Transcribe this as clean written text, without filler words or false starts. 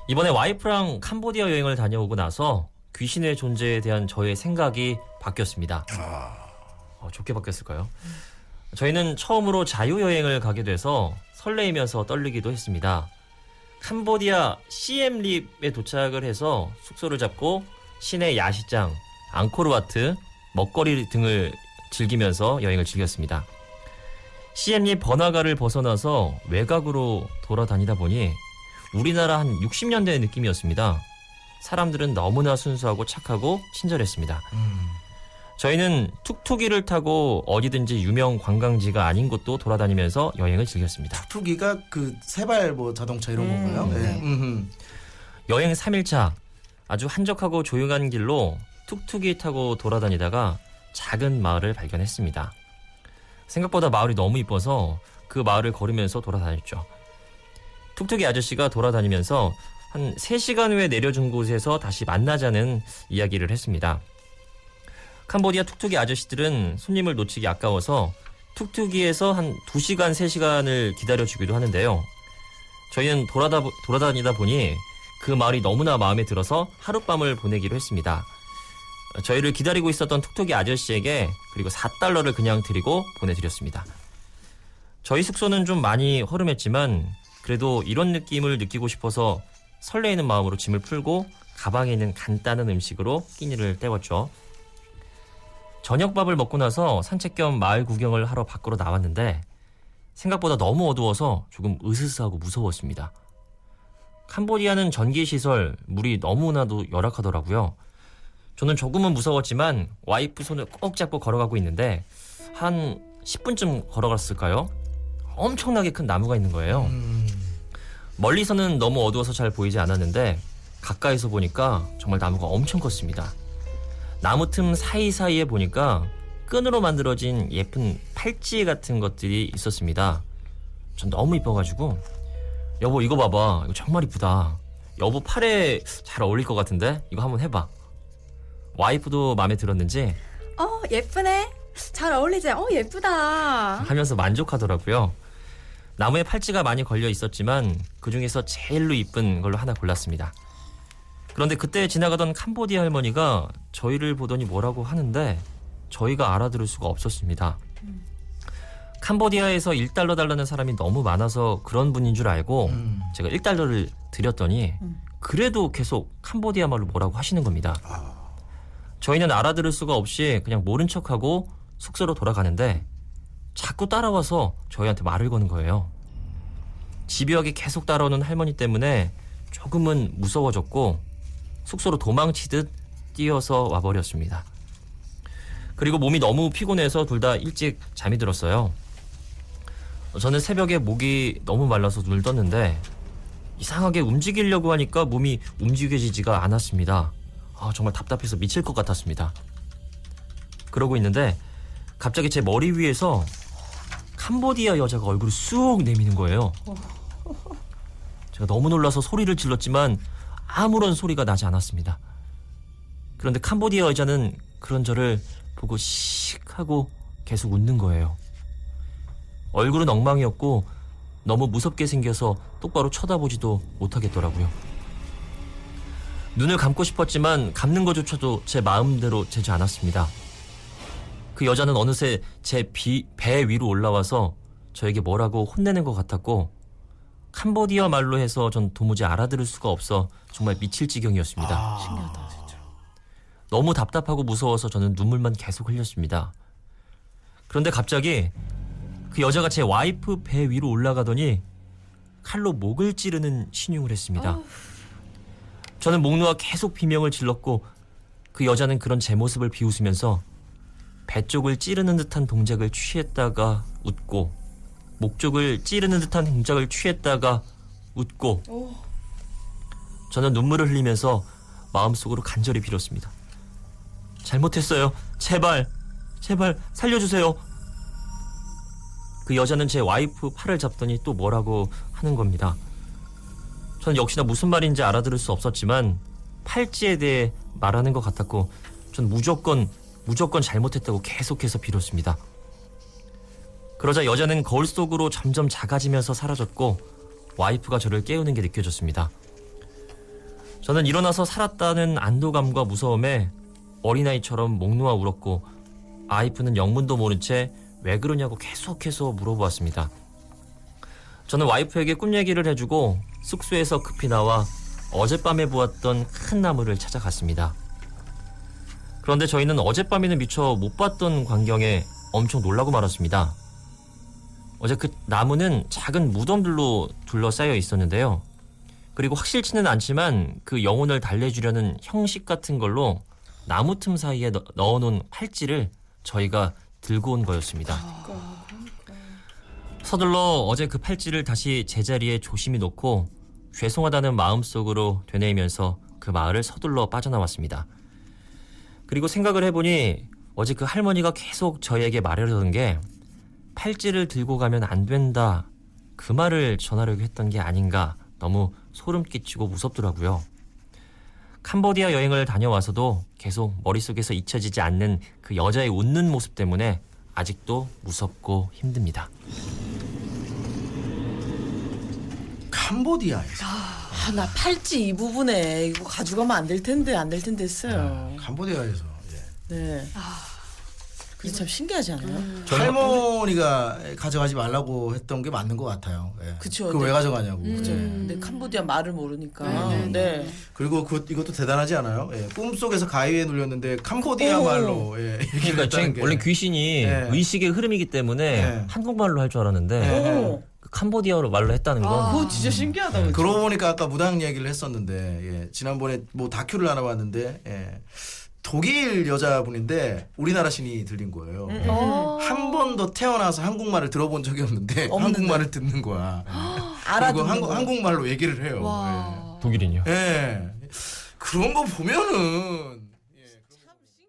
이번에 와이프랑 캄보디아 여행을 다녀오고 나서 귀신의 존재에 대한 저의 생각이 바뀌었습니다. 좋게 바뀌었을까요? 저희는 처음으로 자유여행을 가게 돼서 설레이면서 떨리기도 했습니다. 캄보디아 시엠립에 도착을 해서 숙소를 잡고 시내 야시장, 앙코르와트, 먹거리 등을 즐기면서 여행을 즐겼습니다. 시엠립 번화가를 벗어나서 외곽으로 돌아다니다 보니 우리나라 한 60년대의 느낌이었습니다. 사람들은 너무나 순수하고 착하고 친절했습니다. 저희는 툭툭이를 타고 어디든지 유명 관광지가 아닌 곳도 돌아다니면서 여행을 즐겼습니다. 툭툭이가 그 세발 뭐 자동차 이런 건가요? 네. 여행 3일차 아주 한적하고 조용한 길로 툭툭이 타고 돌아다니다가 작은 마을을 발견했습니다. 생각보다 마을이 너무 이뻐서 그 마을을 걸으면서 돌아다녔죠. 툭툭이 아저씨가 돌아다니면서 한 3시간 후에 내려준 곳에서 다시 만나자는 이야기를 했습니다. 캄보디아 툭툭이 아저씨들은 손님을 놓치기 아까워서 툭툭이에서 한 2시간, 3시간을 기다려주기도 하는데요. 저희는 돌아다니다 보니 그 마을이 너무나 마음에 들어서 하룻밤을 보내기로 했습니다. 저희를 기다리고 있었던 툭툭이 아저씨에게 그리고 4달러를 그냥 드리고 보내드렸습니다. 저희 숙소는 좀 많이 허름했지만 그래도 이런 느낌을 느끼고 싶어서 설레이는 마음으로 짐을 풀고 가방에 있는 간단한 음식으로 끼니를 때웠죠. 저녁밥을 먹고 나서 산책 겸 마을 구경을 하러 밖으로 나왔는데 생각보다 너무 어두워서 조금 으스스하고 무서웠습니다. 캄보디아는 전기시설, 물이 너무나도 열악하더라고요. 저는 조금은 무서웠지만 와이프 손을 꼭 잡고 걸어가고 있는데 한 10분쯤 걸어갔을까요? 엄청나게 큰 나무가 있는 거예요. 멀리서는 너무 어두워서 잘 보이지 않았는데 가까이서 보니까 정말 나무가 엄청 컸습니다. 나무 틈 사이사이에 보니까 끈으로 만들어진 예쁜 팔찌 같은 것들이 있었습니다. 전 너무 이뻐가지고 여보 이거 봐봐, 이거 정말 이쁘다. 여보 팔에 잘 어울릴 것 같은데 이거 한번 해봐. 와이프도 마음에 들었는지 예쁘네. 잘 어울리지? 예쁘다. 하면서 만족하더라고요. 나무에 팔찌가 많이 걸려 있었지만 그중에서 제일로 이쁜 걸로 하나 골랐습니다. 그런데 그때 지나가던 캄보디아 할머니가 저희를 보더니 뭐라고 하는데 저희가 알아들을 수가 없었습니다. 캄보디아에서 1달러 달라는 사람이 너무 많아서 그런 분인 줄 알고 제가 1달러를 드렸더니 그래도 계속 캄보디아 말로 뭐라고 하시는 겁니다. 저희는 알아들을 수가 없이 그냥 모른 척하고 숙소로 돌아가는데 자꾸 따라와서 저희한테 말을 거는 거예요. 집요하게 계속 따라오는 할머니 때문에 조금은 무서워졌고 숙소로 도망치듯 뛰어서 와버렸습니다. 그리고 몸이 너무 피곤해서 둘 다 일찍 잠이 들었어요. 저는 새벽에 목이 너무 말라서 눈을 떴는데 이상하게 움직이려고 하니까 몸이 움직여지지가 않았습니다. 정말 답답해서 미칠 것 같았습니다. 그러고 있는데 갑자기 제 머리 위에서 캄보디아 여자가 얼굴을 쑥 내미는 거예요. 제가 너무 놀라서 소리를 질렀지만 아무런 소리가 나지 않았습니다. 그런데 캄보디아 여자는 그런 저를 보고 씩 하고 계속 웃는 거예요. 얼굴은 엉망이었고 너무 무섭게 생겨서 똑바로 쳐다보지도 못하겠더라고요. 눈을 감고 싶었지만 감는 것조차도 제 마음대로 되지 않았습니다. 그 여자는 어느새 제 배 위로 올라와서 저에게 뭐라고 혼내는 것 같았고 캄보디아 말로 해서 전 도무지 알아들을 수가 없어 정말 미칠 지경이었습니다. 신기하다 진짜. 너무 답답하고 무서워서 저는 눈물만 계속 흘렸습니다. 그런데 갑자기 그 여자가 제 와이프 배 위로 올라가더니 칼로 목을 찌르는 신용을 했습니다. 저는 목 놓아 계속 비명을 질렀고 그 여자는 그런 제 모습을 비웃으면서 배 쪽을 찌르는 듯한 동작을 취했다가 웃고 목 쪽을 찌르는 듯한 동작을 취했다가 웃고 저는 눈물을 흘리면서 마음속으로 간절히 빌었습니다. 잘못했어요. 제발 살려주세요. 그 여자는 제 와이프 팔을 잡더니 또 뭐라고 하는 겁니다. 저는 역시나 무슨 말인지 알아들을 수 없었지만 팔찌에 대해 말하는 것 같았고 전 무조건 잘못했다고 계속해서 빌었습니다. 그러자 여자는 거울 속으로 점점 작아지면서 사라졌고 와이프가 저를 깨우는 게 느껴졌습니다. 저는 일어나서 살았다는 안도감과 무서움에 어린아이처럼 목 놓아 울었고 아이프는 영문도 모른 채 왜 그러냐고 계속해서 물어보았습니다. 저는 와이프에게 꿈 얘기를 해주고 숙소에서 급히 나와 어젯밤에 보았던 큰 나무를 찾아갔습니다. 그런데 저희는 어젯밤에는 미처 못 봤던 광경에 엄청 놀라고 말았습니다. 어제 그 나무는 작은 무덤들로 둘러싸여 있었는데요. 그리고 확실치는 않지만 그 영혼을 달래주려는 형식 같은 걸로 나무 틈 사이에 넣어놓은 팔찌를 저희가 들고 온 거였습니다. 서둘러 어제 그 팔찌를 다시 제자리에 조심히 놓고 죄송하다는 마음속으로 되뇌이면서 그 마을을 서둘러 빠져나왔습니다. 그리고 생각을 해보니 어제 그 할머니가 계속 저희에게 말하려던 게 팔찌를 들고 가면 안 된다 그 말을 전하려고 했던 게 아닌가 너무 소름 끼치고 무섭더라고요. 캄보디아 여행을 다녀와서도 계속 머릿속에서 잊혀지지 않는 그 여자의 웃는 모습 때문에 아직도 무섭고 힘듭니다. 캄보디아에서. 아, 나 팔찌 이 부분에 이거 가져가면 안 될 텐데 했어요. 캄보디아에서. 예. 네. 그게 참 신기하지 않아요? 할머니가 가져가지 말라고 했던 게 맞는 것 같아요. 예. 그쵸. 그걸 왜 가져가냐고. 그죠. 예. 근데 캄보디아 말을 모르니까. 네, 네, 네. 그리고 이것도 대단하지 않아요? 예. 꿈속에서 가위에 눌렸는데 캄보디아 오. 말로 예. 얘기를 그러니까 했다는 게. 원래 귀신이 네. 의식의 흐름이기 때문에 네. 한국말로 할 줄 알았는데 네. 오. 그 캄보디아로 말로 했다는 건 그거 진짜 신기하다. 그죠? 그러고 보니까 아까 무당 얘기를 했었는데 예. 지난번에 뭐 다큐를 하나 봤는데 예. 독일 여자분인데 우리나라 신이 들린 거예요. 어. 한 번도 태어나서 한국말을 들어본 적이 없는데 없는데. 한국말을 듣는 거야. 그리고 알아듣는 거. 한국말로 얘기를 해요. 와. 독일인요. 예. 예. 그런 거 보면은